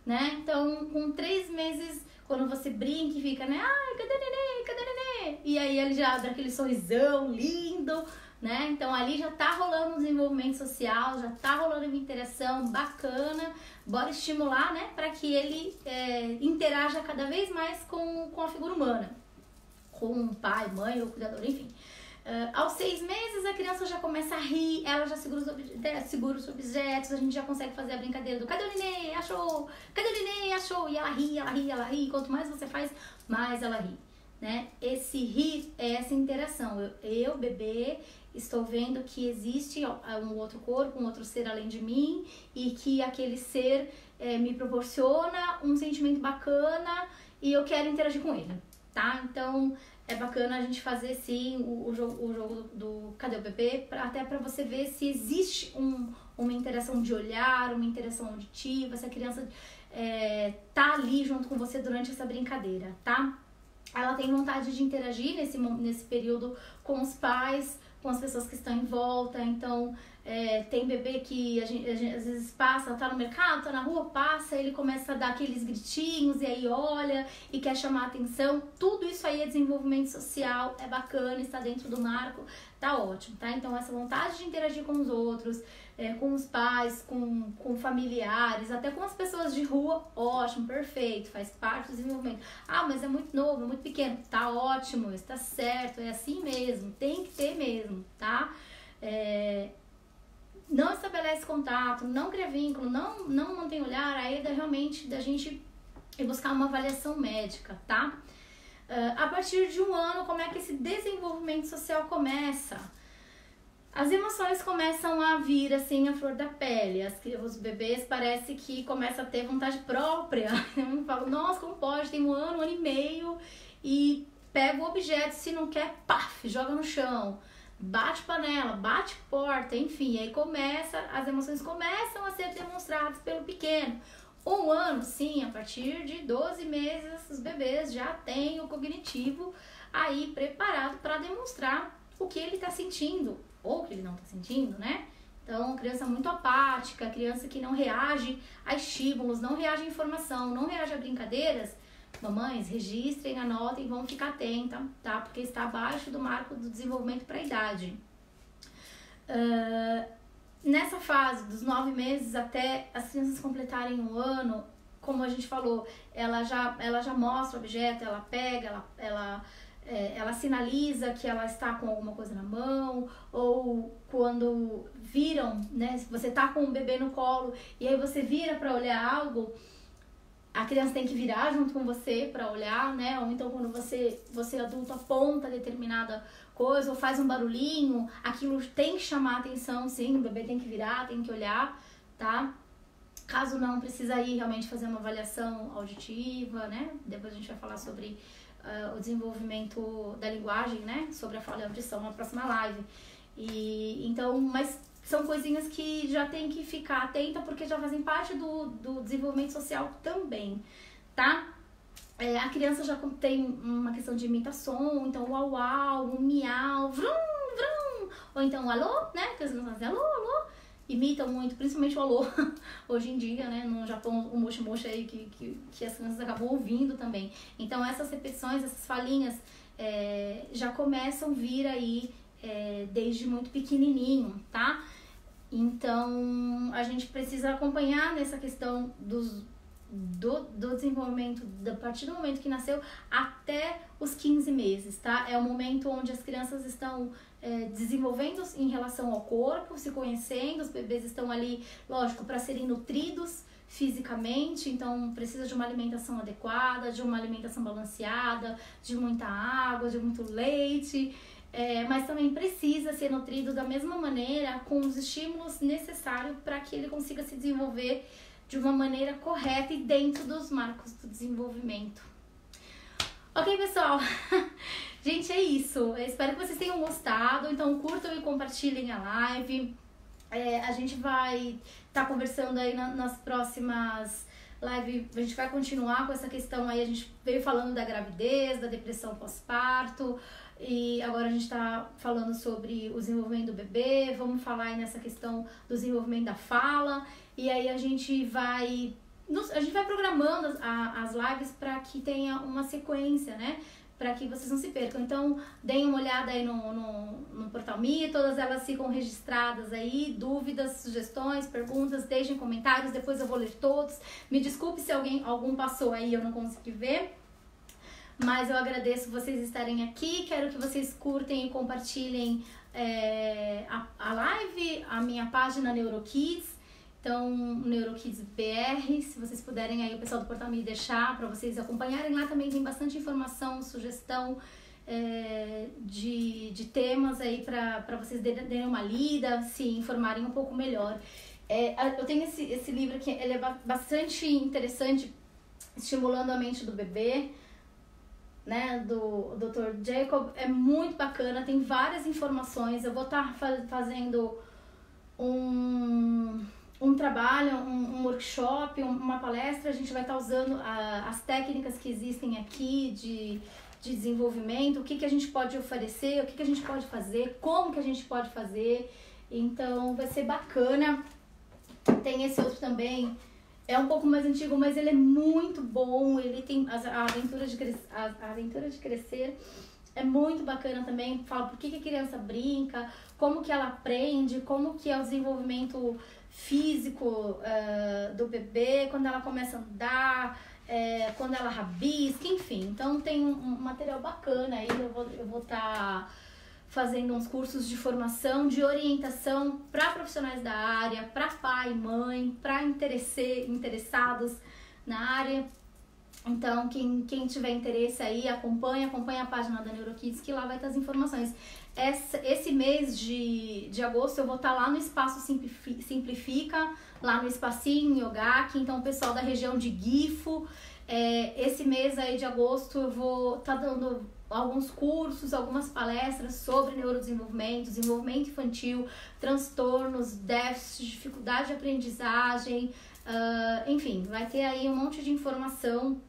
né? Então, com 3 meses, quando você brinca e fica, né? Ai, cadê nenê? Cadê nenê? E aí ele já abre aquele sorrisão lindo, né? Então ali já tá rolando um desenvolvimento social, já tá rolando uma interação bacana. Bora estimular, né? Para que ele interaja cada vez mais com a figura humana. Com o pai, mãe ou cuidador, enfim. Aos 6 meses a criança já começa a rir, ela já segura os objetos, a gente já consegue fazer a brincadeira do cadê o nenê? Achou! Cadê o nenê? Achou! E ela ri. Quanto mais você faz, mais ela ri, né? Esse rir é essa interação. Eu, bebê, estou vendo que existe um outro corpo, um outro ser além de mim e que aquele ser me proporciona um sentimento bacana e eu quero interagir com ele, tá? Então, é bacana a gente fazer sim o jogo do Cadê o Bebê, até para você ver se existe uma interação de olhar, uma interação auditiva, se a criança tá ali junto com você durante essa brincadeira, tá? Ela tem vontade de interagir nesse período com os pais, com as pessoas que estão em volta. Então, tem bebê que a gente às vezes passa, tá no mercado, tá na rua, passa, ele começa a dar aqueles gritinhos e aí olha e quer chamar atenção. Tudo isso aí é desenvolvimento social, é bacana, está dentro do marco, tá ótimo, tá? Então, essa vontade de interagir com os outros, com os pais, com familiares, até com as pessoas de rua, ótimo, perfeito, faz parte do desenvolvimento. Ah, mas é muito novo, é muito pequeno, tá ótimo, está certo, é assim mesmo, tem que ter mesmo, tá? Não estabelece contato, não cria vínculo, não mantém olhar, aí é realmente da gente ir buscar uma avaliação médica, tá? A partir de 1 ano, como é que esse desenvolvimento social começa? As emoções começam a vir assim, a flor da pele. Os bebês parece que começam a ter vontade própria. Eu falo, nossa, como pode? Tem 1 ano, 1 ano e meio e pega o objeto, se não quer, paf, joga no chão. Bate panela, bate porta, enfim, aí as emoções começam a ser demonstradas pelo pequeno. 1 ano, sim, a partir de 12 meses, os bebês já têm o cognitivo aí preparado para demonstrar o que ele está sentindo, ou o que ele não está sentindo, né? Então, criança muito apática, criança que não reage a estímulos, não reage a informação, não reage a brincadeiras. Mamães, registrem, anotem, vão ficar atenta, tá? Porque está abaixo do marco do desenvolvimento para a idade. Nessa fase dos 9 meses até as crianças completarem 1 ano, como a gente falou, ela já mostra o objeto, ela pega, ela sinaliza que ela está com alguma coisa na mão, ou quando viram, né? Se você tá com um bebê no colo e aí você vira para olhar algo, a criança tem que virar junto com você para olhar, né? Ou então quando você adulto aponta determinada coisa ou faz um barulhinho, aquilo tem que chamar atenção, sim, o bebê tem que virar, tem que olhar, tá? Caso não, precisa ir realmente fazer uma avaliação auditiva, né? Depois a gente vai falar sobre o desenvolvimento da linguagem, né? Sobre a fala e a audição na próxima live. Então, mas são coisinhas que já tem que ficar atenta porque já fazem parte do desenvolvimento social também, tá? A criança já tem uma questão de imitação, então o uau, o miau, vrum, vrum, ou então o alô, né? Que as crianças fazem alô, alô, imitam muito, principalmente o alô, hoje em dia, né? No Japão, o mochi mochi aí que as crianças acabam ouvindo também. Então essas repetições, essas falinhas já começam a vir aí desde muito pequenininho, tá? Então, a gente precisa acompanhar nessa questão do desenvolvimento, a partir do momento que nasceu até os 15 meses, tá? É o momento onde as crianças estão desenvolvendo em relação ao corpo, se conhecendo, os bebês estão ali, lógico, para serem nutridos fisicamente, então precisa de uma alimentação adequada, de uma alimentação balanceada, de muita água, de muito leite. Mas também precisa ser nutrido da mesma maneira, com os estímulos necessários para que ele consiga se desenvolver de uma maneira correta e dentro dos marcos do desenvolvimento. Ok, pessoal? Gente, é isso. Eu espero que vocês tenham gostado. Então, curtam e compartilhem a live. A gente vai estar conversando aí nas próximas lives. A gente vai continuar com essa questão aí. A gente veio falando da gravidez, da depressão pós-parto. E agora a gente está falando sobre o desenvolvimento do bebê, vamos falar aí nessa questão do desenvolvimento da fala, e aí a gente vai programando as lives para que tenha uma sequência, né? Para que vocês não se percam. Então, deem uma olhada aí no Portal Me, todas elas ficam registradas aí, dúvidas, sugestões, perguntas, deixem comentários, depois eu vou ler todos. Me desculpe se algum passou aí e eu não consegui ver. Mas eu agradeço vocês estarem aqui, quero que vocês curtem e compartilhem a live, a minha página NeuroKids, então NeuroKids BR, se vocês puderem aí o pessoal do Portal Me deixar para vocês acompanharem, lá também tem bastante informação, sugestão de temas aí para vocês darem uma lida, se informarem um pouco melhor. Eu tenho esse livro aqui, ele é bastante interessante, Estimulando a Mente do Bebê, né, do Dr. Jacob, é muito bacana, tem várias informações. Eu vou estar fazendo um trabalho, um workshop, uma palestra. A gente vai estar usando as técnicas que existem aqui de desenvolvimento, o que a gente pode oferecer, o que a gente pode fazer, como que a gente pode fazer. Então vai ser bacana. Tem esse outro também, é um pouco mais antigo, mas ele é muito bom. Ele tem a aventura de crescer, é muito bacana também. Fala por que a criança brinca, como que ela aprende, como que é o desenvolvimento físico do bebê, quando ela começa a andar, quando ela rabisca, enfim. Então tem um material bacana aí. Eu vou estar fazendo uns cursos de formação, de orientação para profissionais da área, para pai, mãe, para interessados na área. Então, quem tiver interesse aí, acompanha a página da NeuroKids, que lá vai ter as informações. Esse mês de agosto eu vou estar lá no Espaço Simplifica, lá no Espacinho Yogaki. Então, o pessoal da região de Gifu, esse mês aí de agosto eu vou estar dando alguns cursos, algumas palestras sobre neurodesenvolvimento, desenvolvimento infantil, transtornos, déficits, dificuldade de aprendizagem, enfim, vai ter aí um monte de informação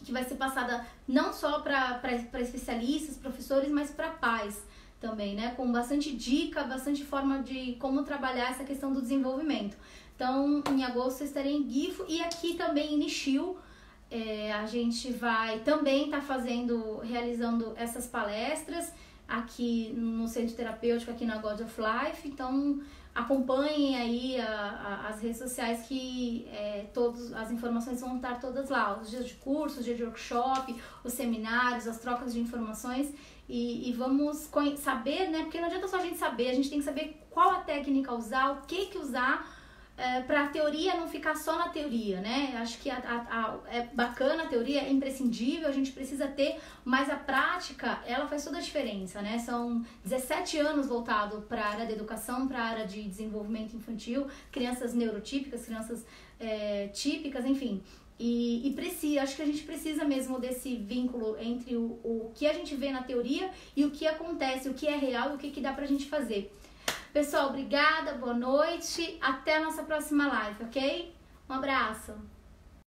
que vai ser passada não só para especialistas, professores, mas para pais também, né? Com bastante dica, bastante forma de como trabalhar essa questão do desenvolvimento. Então, em agosto eu estarei em Gifu e aqui também em Nishio. A gente vai também estar realizando essas palestras aqui no Centro Terapêutico, aqui na God of Life. Então, acompanhem aí as redes sociais que as informações vão estar todas lá. Os dias de curso, os dias de workshop, os seminários, as trocas de informações. E vamos saber, né? Porque não adianta só a gente saber, a gente tem que saber qual a técnica usar, o que usar, para a teoria não ficar só na teoria, né? Acho que é bacana a teoria, é imprescindível, a gente precisa ter, mas a prática, ela faz toda a diferença, né? São 17 anos voltado para a área da educação, para a área de desenvolvimento infantil, crianças neurotípicas, crianças típicas, enfim. E acho que a gente precisa mesmo desse vínculo entre o que a gente vê na teoria e o que acontece, o que é real e o que dá pra gente fazer. Pessoal, obrigada, boa noite, até a nossa próxima live, ok? Um abraço!